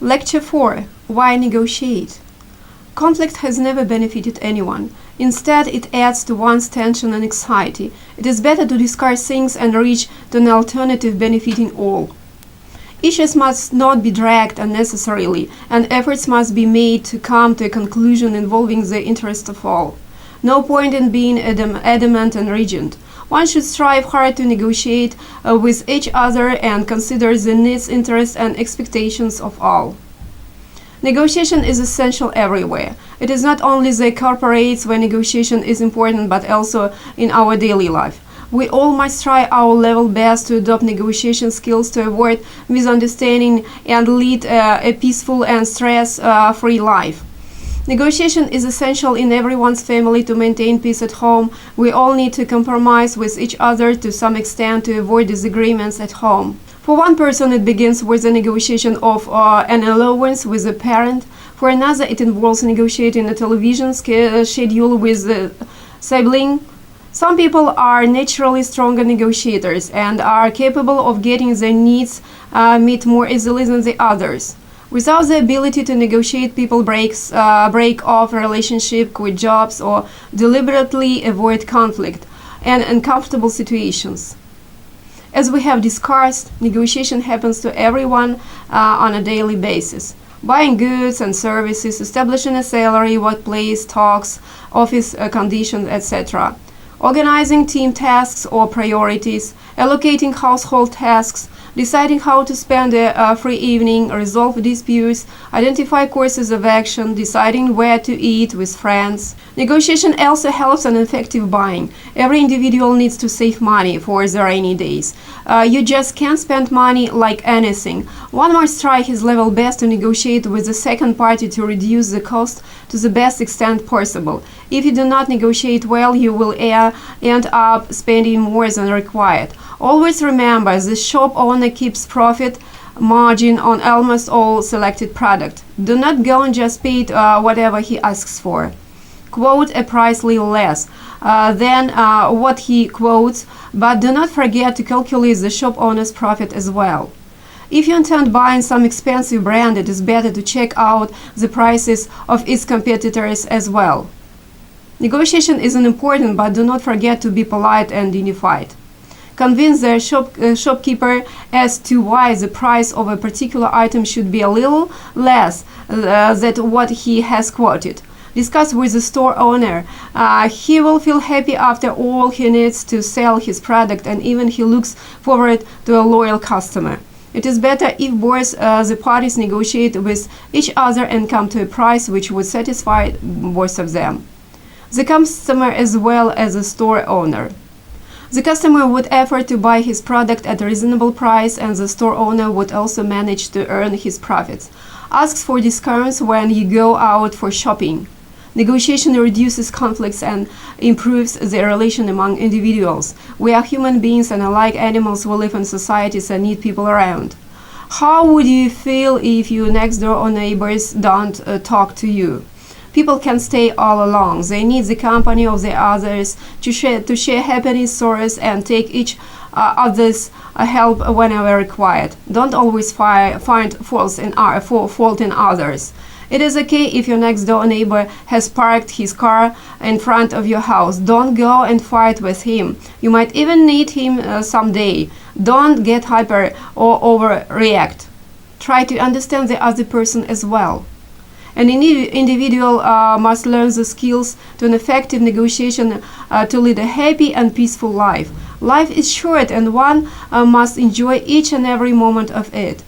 Lecture 4. Why negotiate? Conflict has never benefited anyone. Instead, it adds to one's tension and anxiety. It is better to discuss things and reach to an alternative benefiting all. Issues must not be dragged unnecessarily, and efforts must be made to come to a conclusion involving the interest of all. No point in being adamant and rigid. One should strive hard to negotiate with each other and consider the needs, interests, and expectations of all. Negotiation is essential everywhere. It is not only the corporates where negotiation is important, but also in our daily life. We all must try our level best to adopt negotiation skills to avoid misunderstanding and lead a peaceful and stress-free life. Negotiation is essential in everyone's family to maintain peace at home. We all need to compromise with each other to some extent to avoid disagreements at home. For one person, it begins with the negotiation of an allowance with a parent. For another, it involves negotiating a television schedule with a sibling. Some people are naturally stronger negotiators and are capable of getting their needs met more easily than the others. Without the ability to negotiate, people break off a relationship, quit jobs, or deliberately avoid conflict and uncomfortable situations. As we have discussed, negotiation happens to everyone on a daily basis. Buying goods and services, establishing a salary, workplace talks, office conditions, etc. Organizing team tasks or priorities, allocating household tasks, deciding how to spend a free evening, resolve disputes, identify courses of action, deciding where to eat with friends. Negotiation also helps in effective buying. Every individual needs to save money for the rainy days. You just can't spend money like anything. One must try his level best to negotiate with the second party to reduce the cost to the best extent possible. If you do not negotiate well, you will end up spending more than required. Always remember, the shop owner keeps profit margin on almost all selected product. Do not go and just pay whatever he asks for. Quote a price little less than what he quotes, but do not forget to calculate the shop owner's profit as well. If you intend buying some expensive brand, it is better to check out the prices of its competitors as well. Negotiation is important, but do not forget to be polite and dignified. Convince the shopkeeper as to why the price of a particular item should be a little less than what he has quoted. Discuss with the store owner. He will feel happy after all. He needs to sell his product, and even he looks forward to a loyal customer. It is better if both the parties negotiate with each other and come to a price which would satisfy both of them, the customer as well as the store owner. The customer would effort to buy his product at a reasonable price, and the store owner would also manage to earn his profits. Ask for discounts when you go out for shopping. Negotiation reduces conflicts and improves the relation among individuals. We are human beings, and unlike animals, we live in societies and need people around. How would you feel if your next door or neighbors don't talk to you? People can stay all along. They need the company of the others to share happiness, sorrows, and take each other's help whenever required. Don't always find fault in others. It is okay if your next door neighbor has parked his car in front of your house. Don't go and fight with him. You might even need him someday. Don't get hyper or overreact. Try to understand the other person as well. An individual must learn the skills to an effective negotiation to lead a happy and peaceful life. Life is short, and one must enjoy each and every moment of it.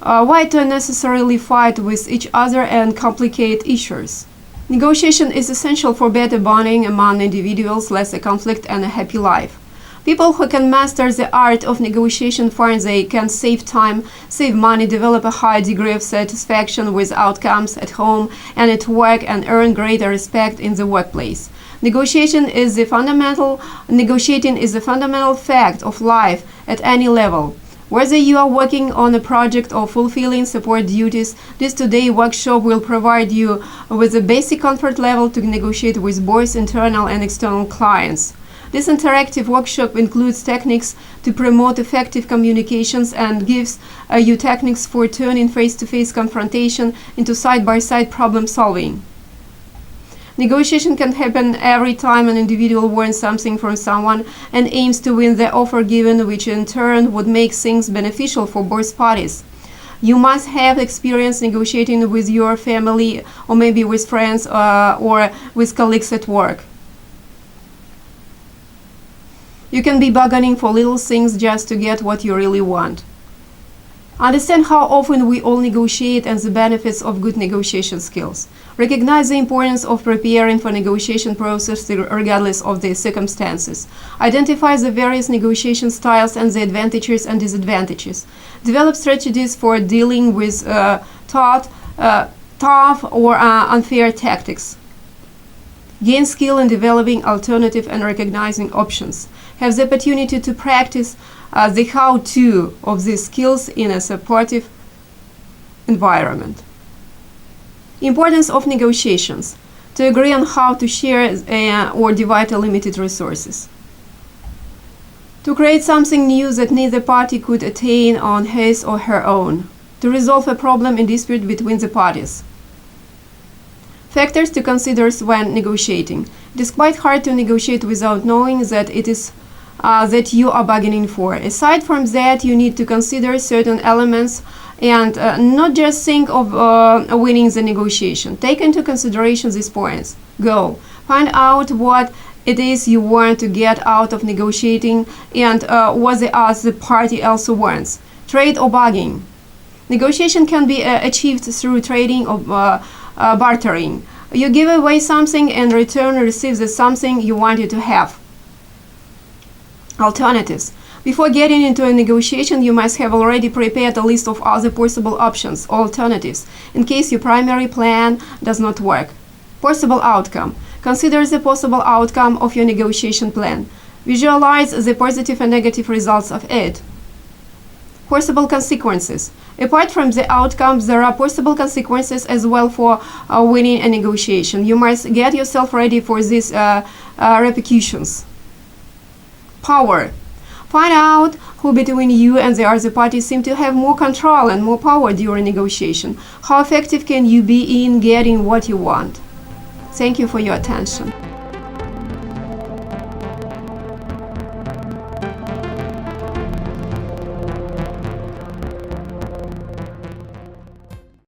Why to unnecessarily fight with each other and complicate issues? Negotiation is essential for better bonding among individuals, lesser conflict, and a happy life. People who can master the art of negotiation find they can save time, save money, develop a high degree of satisfaction with outcomes at home and at work, and earn greater respect in the workplace. Negotiating is the fundamental fact of life at any level. Whether you are working on a project or fulfilling support duties, this two-day workshop will provide you with a basic comfort level to negotiate with both internal and external clients. This interactive workshop includes techniques to promote effective communications and gives you techniques for turning face-to-face confrontation into side-by-side problem solving. Negotiation can happen every time an individual wants something from someone and aims to win the offer given, which in turn would make things beneficial for both parties. You must have experience negotiating with your family or maybe with friends or with colleagues at work. You can be bargaining for little things just to get what you really want. Understand how often we all negotiate and the benefits of good negotiation skills. Recognize the importance of preparing for negotiation process regardless of the circumstances. Identify the various negotiation styles and the advantages and disadvantages. Develop strategies for dealing with tough or unfair tactics. Gain skill in developing alternative and recognizing options. Have the opportunity to practice the how-to of these skills in a supportive environment. Importance of negotiations. To agree on how to share or divide limited resources. To create something new that neither party could attain on his or her own. To resolve a problem in dispute between the parties. Factors to consider when negotiating. It is quite hard to negotiate without knowing that it is that you are bargaining for. Aside from that, you need to consider certain elements and not just think of winning the negotiation. Take into consideration these points. Go. Find out what it is you want to get out of negotiating and what the other party also wants. Trade or bargaining. Negotiation can be achieved through trading or bartering. You give away something and in return receive the something you wanted to have. Alternatives. Before getting into a negotiation, you must have already prepared a list of other possible options or alternatives in case your primary plan does not work. Possible outcome. Consider the possible outcome of your negotiation plan. Visualize the positive and negative results of it. Possible consequences. Apart from the outcomes, there are possible consequences as well for winning a negotiation. You must get yourself ready for these repercussions. Power. Find out who between you and the other party seem to have more control and more power during negotiation. How effective can you be in getting what you want? Thank you for your attention.